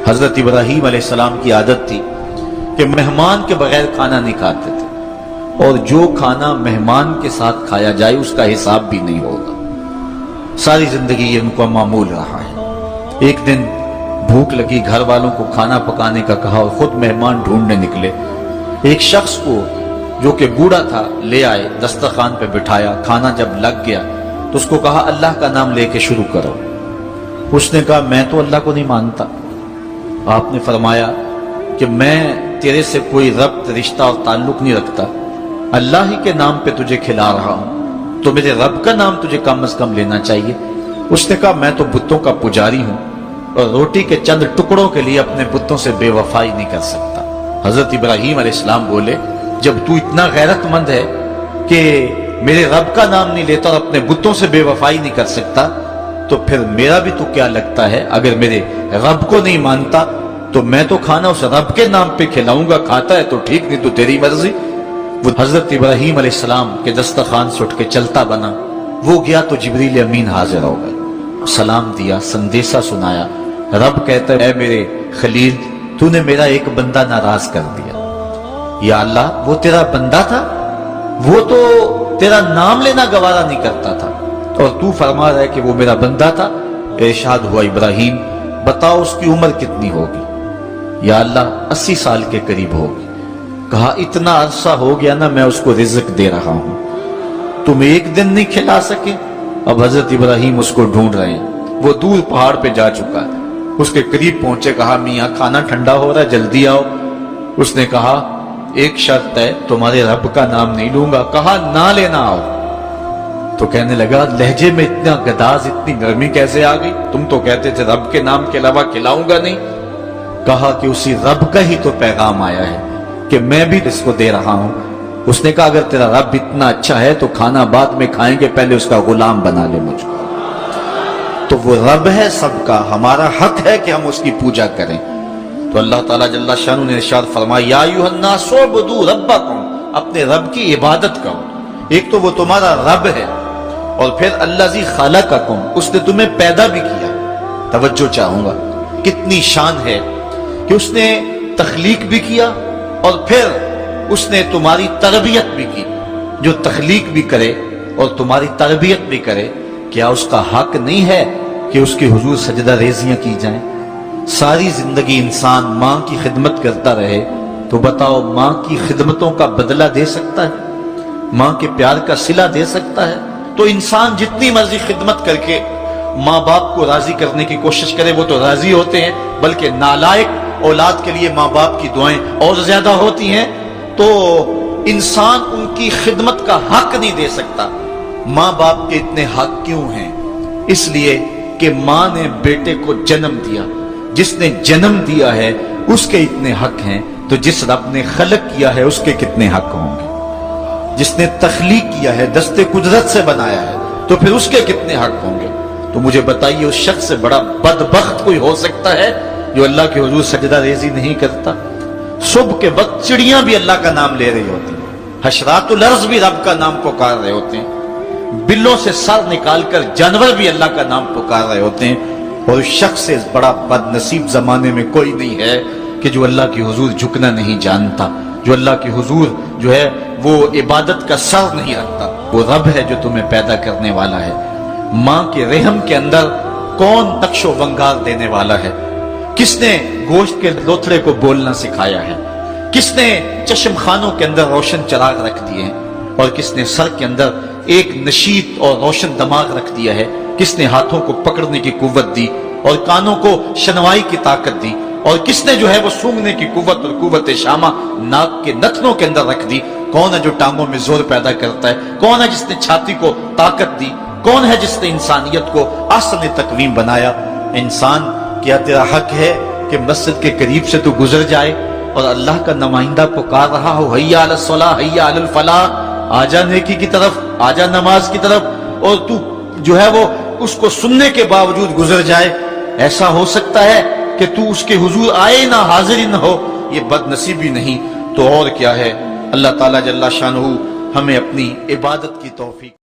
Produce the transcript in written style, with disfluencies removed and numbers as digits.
حضرت ابراہیم علیہ السلام کی عادت تھی کہ مہمان کے بغیر کھانا نہیں کھاتے تھے، اور جو کھانا مہمان کے ساتھ کھایا جائے اس کا حساب بھی نہیں ہوگا۔ ساری زندگی یہ ان کو معمول رہا ہے۔ ایک دن بھوک لگی، گھر والوں کو کھانا پکانے کا کہا اور خود مہمان ڈھونڈنے نکلے۔ ایک شخص کو جو کہ بوڑھا تھا لے آئے، دسترخوان پہ بٹھایا، کھانا جب لگ گیا تو اس کو کہا اللہ کا نام لے کے شروع کرو۔ اس نے کہا میں تو اللہ کو نہیں مانتا۔ آپ نے فرمایا کہ میں تیرے سے کوئی ربط، رشتہ اور تعلق نہیں رکھتا، اللہ ہی کے نام پہ تجھے کھلا رہا ہوں، تو میرے رب کا نام تجھے کم از کم لینا چاہیے۔ اس نے کہا میں تو بتوں کا پجاری ہوں اور روٹی کے چند ٹکڑوں کے لیے اپنے بتوں سے بے وفائی نہیں کر سکتا۔ حضرت ابراہیم علیہ السلام بولے جب تو اتنا غیرت مند ہے کہ میرے رب کا نام نہیں لیتا اور اپنے بتوں سے بے وفائی نہیں کر سکتا، تو پھر میرا بھی تو کیا لگتا ہے، اگر میرے رب کو نہیں مانتا تو میں تو کھانا اس رب کے نام پہ کھلاؤں گا، کھاتا ہے تو ٹھیک، نہیں تو تیری مرضی۔ وہ حضرت ابراہیم علیہ السلام کے دسترخوان سے اٹھ کے چلتا بنا، وہ گیا تو جبریل امین حاضر ہو گئے، سلام دیا، سندیسہ سنایا۔ رب کہتا ہے اے میرے خلیل، تو نے میرا ایک بندہ ناراض کر دیا۔ یا اللہ، وہ تیرا بندہ تھا، وہ تو تیرا نام لینا گوارا نہیں کرتا تھا، اور تو فرما رہا ہے کہ وہ میرا بندہ تھا۔ ارشاد ہوا ابراہیم بتاؤ اس کی عمر کتنی ہوگی؟ یا اللہ 80 سال کے قریب ہوگی۔ کہا اتنا عرصہ ہو گیا نا میں اس کو رزق دے رہا ہوں، تم ایک دن نہیں کھلا سکے؟ اب حضرت ابراہیم اس کو ڈھونڈ رہے ہیں، وہ دور پہاڑ پہ جا چکا ہے۔ اس کے قریب پہنچے، کہا میاں کھانا ٹھنڈا ہو رہا ہے، جلدی آؤ۔ اس نے کہا ایک شرط ہے، تمہارے رب کا نام نہیں لوں گا۔ کہا نہ لینا آؤ۔ تو کہنے لگا لہجے میں اتنا گداز، اتنی نرمی کیسے آ گئی؟ تم تو کہتے تھے رب کے نام کے علاوہ کھلاؤں گا نہیں۔ کہا کہ اسی رب کا ہی تو پیغام آیا ہے کہ میں بھی اس کو دے رہا ہوں۔ اس نے کہا اگر تیرا رب اتنا اچھا ہے تو کھانا بعد میں کھائیں گے، پہلے اس کا غلام بنا لے مجھ کو۔ تو وہ رب ہے سب کا، ہمارا حق ہے کہ ہم اس کی پوجا کریں۔ تو اللہ تعالیٰ جل شانہ نے ارشاد فرمایا یا ایھا الناس اعبدوا ربکم، اپنے رب کی عبادت کرو۔ ایک تو وہ تمہارا رب ہے، اور پھر الذی خلقکم، اس نے تمہیں پیدا بھی کیا۔ توجہ چاہوں گا کتنی شان ہے کہ اس نے تخلیق بھی کیا اور پھر اس نے تمہاری تربیت بھی کی۔ جو تخلیق بھی کرے اور تمہاری تربیت بھی کرے، کیا اس کا حق نہیں ہے کہ اس کے حضور سجدہ ریزیاں کی جائیں؟ ساری زندگی انسان ماں کی خدمت کرتا رہے تو بتاؤ ماں کی خدمتوں کا بدلہ دے سکتا ہے؟ ماں کے پیار کا صلہ دے سکتا ہے؟ تو انسان جتنی مرضی خدمت کر کے ماں باپ کو راضی کرنے کی کوشش کرے وہ تو راضی ہوتے ہیں، بلکہ نالائق اولاد کے لیے ماں باپ کی دعائیں اور زیادہ ہوتی ہیں۔ تو انسان ان کی خدمت کا حق نہیں دے سکتا۔ ماں باپ کے اتنے حق کیوں ہیں؟ اس لیے کہ ماں نے بیٹے کو جنم دیا، جس نے جنم دیا ہے اس کے اتنے حق ہیں، تو جس رب نے خلق کیا ہے اس کے کتنے حق ہوں گے؟ جس نے تخلیق کیا ہے، دستے قدرت سے بنایا ہے، تو پھر اس کے کتنے حق ہوں گے؟ تو مجھے بتائیے اس شخص سے بڑا بدبخت کوئی ہو سکتا ہے جو اللہ کے حضور سجدہ ریزی نہیں کرتا؟ صبح کے وقت چڑیاں بھی اللہ کا نام لے رہی ہوتی ہیں، حشرات الارض بھی رب کا نام پکار رہے ہوتے ہیں، بلوں سے سر نکال کر جانور بھی اللہ کا نام پکار رہے ہوتے ہیں، اور اس شخص سے بڑا بد نصیب زمانے میں کوئی نہیں ہے کہ جو اللہ کے حضور جھکنا نہیں جانتا، جو اللہ کے حضور جو ہے وہ عبادت کا سر نہیں رکھتا۔ وہ رب ہے جو تمہیں پیدا کرنے والا ہے۔ ماں کے رحم کے اندر کون نقش و ونگار دینے والا ہے؟ کس نے گوشت کے لوتھڑے کو بولنا سکھایا ہے؟ کس نے چشم خانوں کے اندر روشن چراغ رکھ دیے ہیں؟ اور کس نے سر کے اندر ایک نشیط اور روشن دماغ رکھ دیا ہے؟ کس نے ہاتھوں کو پکڑنے کی قوت دی اور کانوں کو شنوائی کی طاقت دی؟ اور کس نے جو ہے وہ سونگھنے کی قوت اور قوت شامہ ناک کے نتنوں کے اندر رکھ دی؟ کون ہے جو ٹانگوں میں زور پیدا کرتا ہے؟ کون ہے جس نے چھاتی کو طاقت دی؟ کون ہے جس نے انسانیت کو احسن تقویم بنایا؟ انسان، کیا تیرا حق ہے کہ مسجد کے قریب سے تو گزر جائے اور اللہ کا نمائندہ پکار رہا ہو حی علی الصلاۃ حی علی الفلاح، آجا نیکی کی طرف، آجا نماز کی طرف، اور تو جو ہے وہ اس کو سننے کے باوجود گزر جائے؟ ایسا ہو سکتا ہے کہ تو اس کے حضور آئے نہ، حاضر ہی نہ ہو؟ یہ بد نصیبی نہیں تو اور کیا ہے؟ اللہ تعالیٰ جل شانہ ہمیں اپنی عبادت کی توفیق